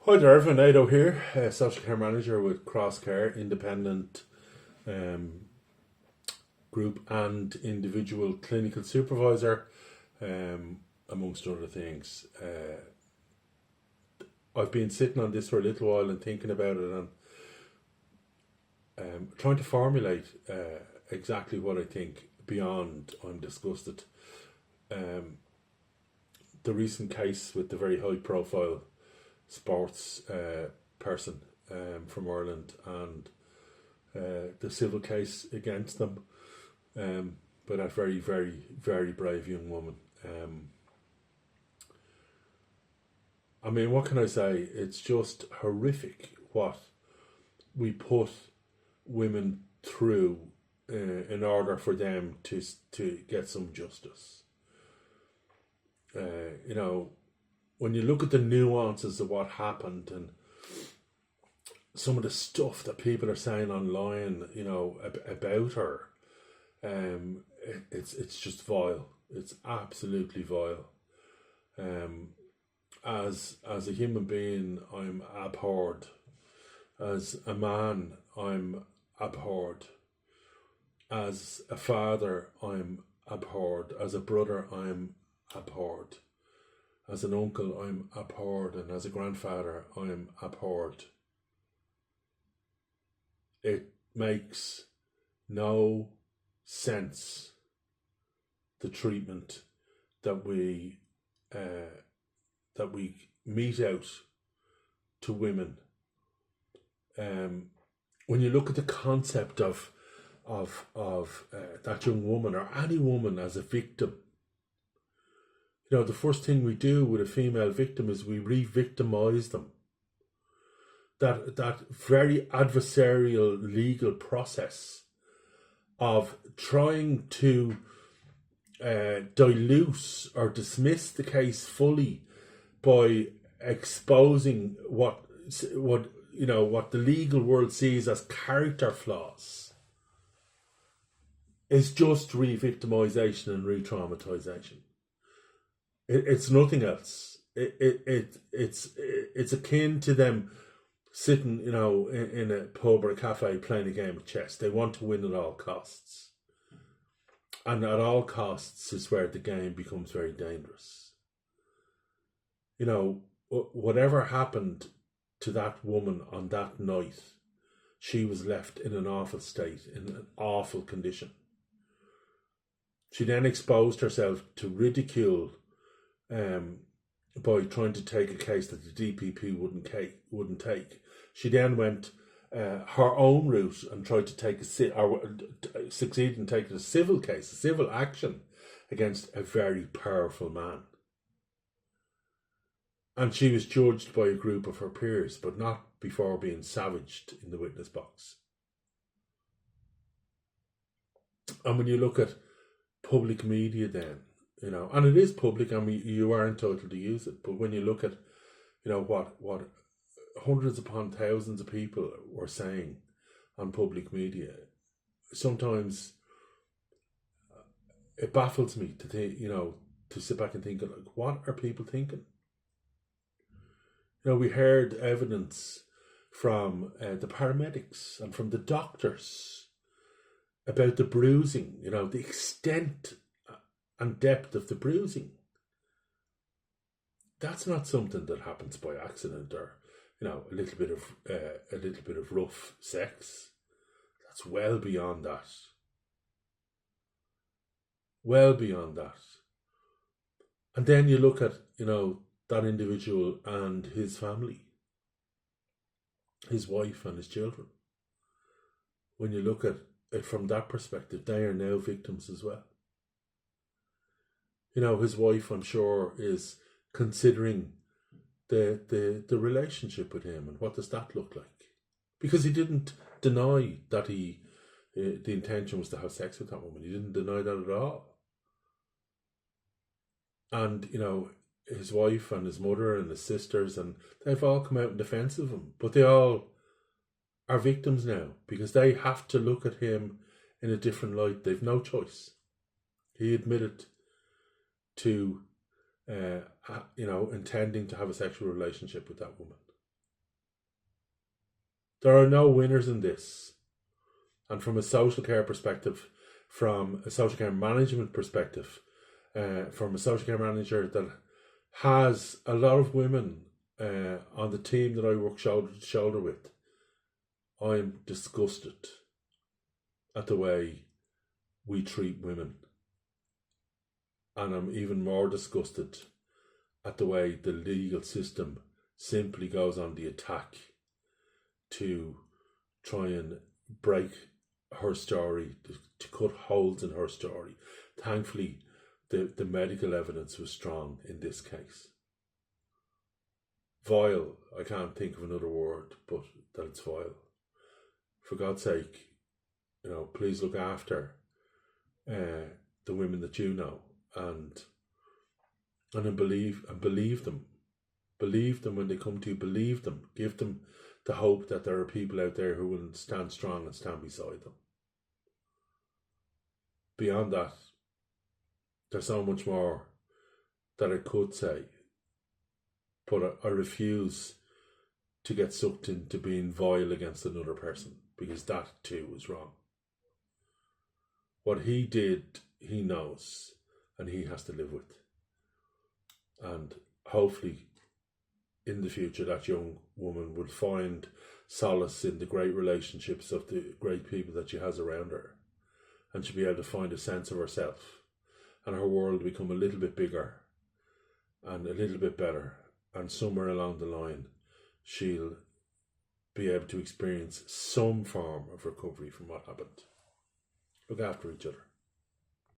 Hi there, Evan Nato here, social care manager with Crosscare, independent um, group and individual clinical supervisor, amongst other things. I've been sitting on this for a little while and thinking about it and trying to formulate exactly what I think beyond I'm disgusted. Um, the recent case with the very high profile sports person from Ireland and the civil case against them by that very, very, very brave young woman. I mean, what can I say? It's just horrific what we put women through in order for them to get some justice. You know, when you look at the nuances of what happened and some of the stuff that people are saying online, you know, about her, it's just vile. It's absolutely vile. Um, as a human being, I'm abhorred. As a man, I'm abhorred. As a father, I'm abhorred. As a brother, I'm abhorred. As an uncle, I'm abhorred. And as a grandfather, I'm abhorred. It makes no sense, the treatment that we mete out to women. When you look at the concept of that young woman or any woman as a victim, you know, the first thing we do with a female victim is we re-victimize them. That very adversarial legal process of trying to dilute or dismiss the case fully by exposing what the legal world sees as character flaws is just re-victimization and re-traumatization. It's nothing else. It's akin to them sitting, you know, in a pub or a cafe playing a game of chess. They want to win at all costs, and at all costs is where the game becomes very dangerous. You know, whatever happened to that woman on that night, she was left in an awful state, in an awful condition. She then exposed herself to ridicule by trying to take a case that the DPP wouldn't take. She then went her own route and tried to take succeed in taking a civil case, a civil action against a very powerful man. And she was judged by a group of her peers, but not before being savaged in the witness box. And when you look at public media then, you know, and it is public and you are entitled to use it, but when you look at, you know, what hundreds upon thousands of people were saying on public media, sometimes it baffles me to think, you know, to sit back and think, like, what are people thinking? You know, we heard evidence from the paramedics and from the doctors about the bruising, you know, the extent and depth of the bruising. That's not something that happens by accident or, you know, a little bit of rough sex. That's well beyond that. Well beyond that. And then you look at, you know, that individual and his family, his wife and his children. When you look at it from that perspective, they are now victims as well. You know, his wife, I'm sure, is considering the relationship with him and what does that look like? Because he didn't deny that the intention was to have sex with that woman. He didn't deny that at all. And, you know, his wife and his mother and his sisters, and they've all come out in defense of him, but they all are victims now because they have to look at him in a different light. They've no choice. He admitted to, intending to have a sexual relationship with that woman. There are no winners in this. And from a social care perspective, from a social care management perspective, from a social care manager that has a lot of women on the team that I work shoulder to shoulder with, I'm disgusted at the way we treat women. And I'm even more disgusted at the way the legal system simply goes on the attack to try and break her story, to cut holes in her story. Thankfully, the medical evidence was strong in this case. Vile, I can't think of another word, but that it's vile. For God's sake, please look after the women that you know, and believe them. Believe them when they come to you. Believe them. Give them the hope that there are people out there who will stand strong and stand beside them. Beyond that, there's so much more that I could say, but I refuse to get sucked into being vile against another person, because that too was wrong. What he did, he knows, and he has to live with. And hopefully, in the future, that young woman will find solace in the great relationships of the great people that she has around her, and she'll be able to find a sense of herself, and her world become a little bit bigger and a little bit better, and somewhere along the line she'll be able to experience some form of recovery from what happened. Look after each other.